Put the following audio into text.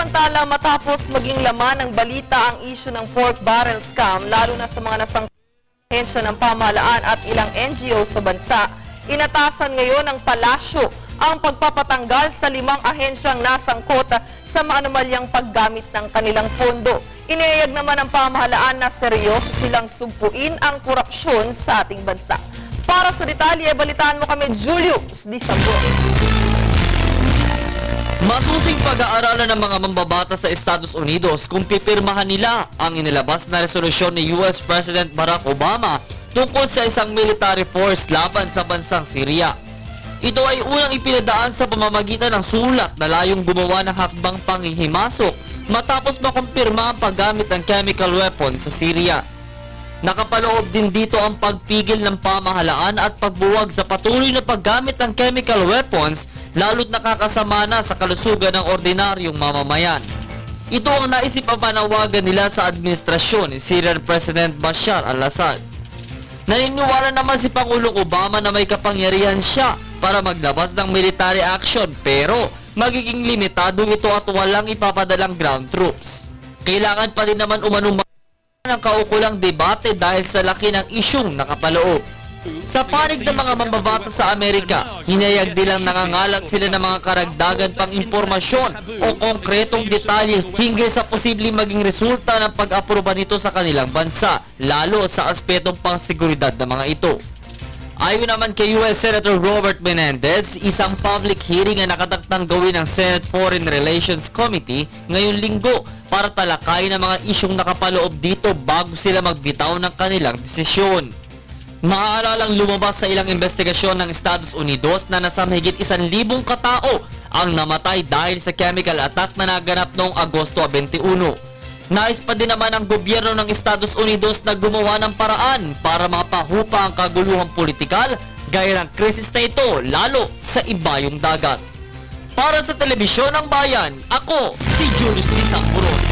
Samantala, matapos maging laman ng balita ang issue ng pork barrel scam, lalo na sa mga nasangkot ahensya ng pamahalaan at ilang NGO sa bansa, inatasan ngayon ng palasyo ang pagpapatanggal sa 5 ahensyang nasangkot sa maanumalyang paggamit ng kanilang pondo. Inihayag naman ng pamahalaan na seryoso silang sugpuin ang korupsyon sa ating bansa. Para sa detalye, balitaan mo kami, Julius Di Sabro. Masusing pag-aaralan ng mga mambabata sa Estados Unidos kung pipirmahan nila ang inilabas na resolusyon ni US President Barack Obama tungkol sa isang military force laban sa bansang Syria. Ito ay unang ipinadaan sa pamamagitan ng sulat na layong gumawa ng hakbang panghihimasok matapos makumpirma ang paggamit ng chemical weapon sa Syria. Nakapaloob din dito ang pagpigil ng pamahalaan at pagbuwag sa patuloy na paggamit ng chemical weapons lalo't nakakasama na sa kalusugan ng ordinaryong mamamayan. Ito ang naisip ang panawagan nila sa administrasyon ni Syrian President Bashar al-Assad. Naniniwala naman si Pangulong Obama na may kapangyarihan siya para maglabas ng military action pero magiging limitado ito at walang ipapadalang ground troops. Kailangan pa din naman umanong ng kaukulang debate dahil sa laki ng isyung nakapaloob. Sa panig ng mga mambabata sa Amerika, hinayag nilang nangangalak sila ng mga karagdagan pang impormasyon o konkretong detalye hinggil sa posibleng maging resulta ng pag-aproba nito sa kanilang bansa, lalo sa aspetong pangseguridad ng mga ito. Ayon naman kay US Senator Robert Menendez, isang public hearing ang nakataktang gawin ng Senate Foreign Relations Committee ngayong linggo para talakayin ang mga isyong nakapaloob dito bago sila magbitaw ng kanilang desisyon. Maaalalang lumabas sa ilang investigasyon ng Estados Unidos na nasa mahigit 1,000 katao ang namatay dahil sa chemical attack na naganap noong Agosto 21. Nais pa din naman ang gobyerno ng Estados Unidos na gumawa ng paraan para mapahupa ang kaguluhang politikal gaya ng krisis na ito lalo sa ibayong dagat. Para sa Telebisyon ng Bayan, ako si Julius Di Sabro.